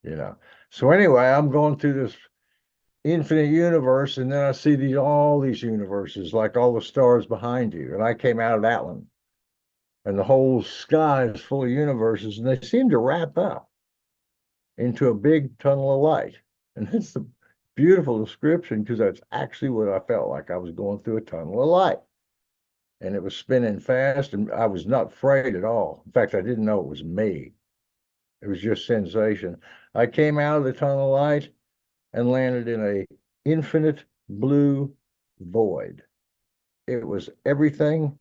you know. So anyway, I'm going through this infinite universe, and then I see all these universes, like all the stars behind you. And I came out of that one, and the whole sky is full of universes, and they seem to wrap up into a big tunnel of light. And it's a beautiful description because that's actually what I felt like. I was going through a tunnel of light, and it was spinning fast, and I was not afraid at all. In fact, I didn't know it was me. It was just sensation. I came out of the tunnel of light and landed in a infinite blue void. It was everything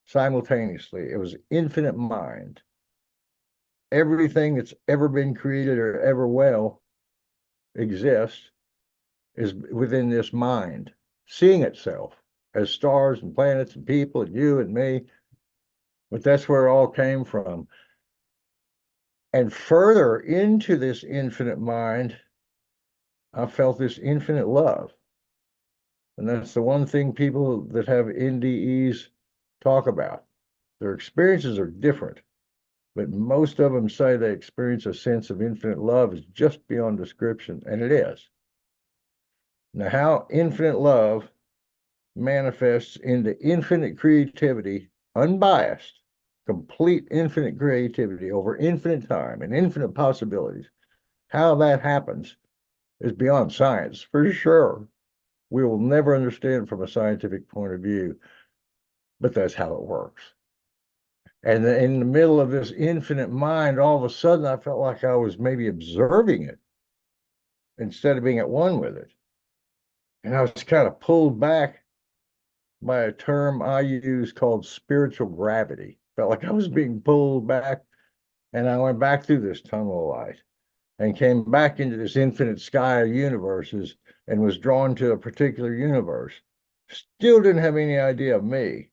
simultaneously. It was infinite mind. Everything that's ever been created or ever will exist is within this mind, seeing itself as stars and planets and people and you and me. But that's where it all came from. And further into this infinite mind, I felt this infinite love. And that's the one thing people that have NDEs talk about. Their experiences are different, but most of them say they experience a sense of infinite love is just beyond description, and it is. Now, how infinite love manifests into infinite creativity, unbiased, complete infinite creativity over infinite time and infinite possibilities, how that happens is beyond science, for sure. We will never understand from a scientific point of view, but that's how it works. And in the middle of this infinite mind, all of a sudden, I felt like I was maybe observing it instead of being at one with it. And I was kind of pulled back by a term I use called spiritual gravity. Felt like I was being pulled back, and I went back through this tunnel of light and came back into this infinite sky of universes and was drawn to a particular universe. Still didn't have any idea of me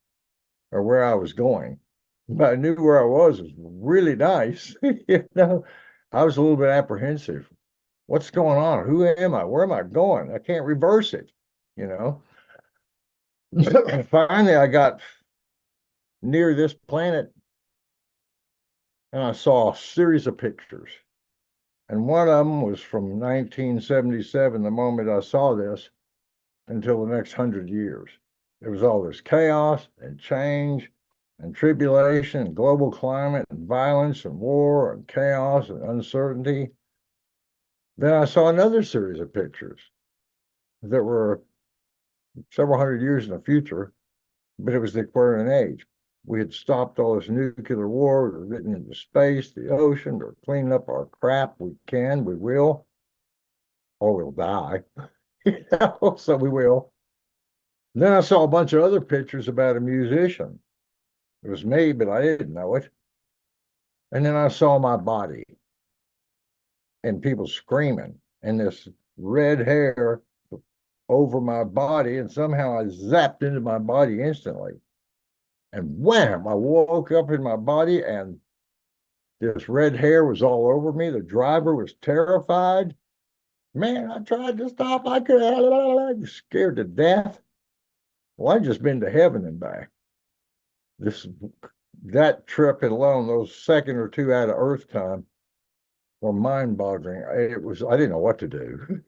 or where I was going, but I knew where I was. It was really nice. I was a little bit apprehensive. What's going on? Who am I? Where am I going? I can't reverse it, you know. Finally, I got near this planet and I saw a series of pictures. And one of them was from 1977, the moment I saw this, until the next 100 years. There was all this chaos and change and tribulation and global climate and violence and war and chaos and uncertainty. Then I saw another series of pictures that were several hundred years in the future, but it was the Aquarian Age. We had stopped all this nuclear war. We were getting into space, the ocean. We're cleaning up our crap. We can, we will, or we'll die. So we will. Then I saw a bunch of other pictures about a musician. It was me, but I didn't know it. And then I saw my body and people screaming and this red hair over my body. And somehow I zapped into my body instantly. And wham, I woke up in my body and this red hair was all over me. The driver was terrified. Man, I tried to stop. I could, scared to death. Well, I just been to heaven and back. That trip alone, those second or two out of Earth time, were mind-boggling. I didn't know what to do.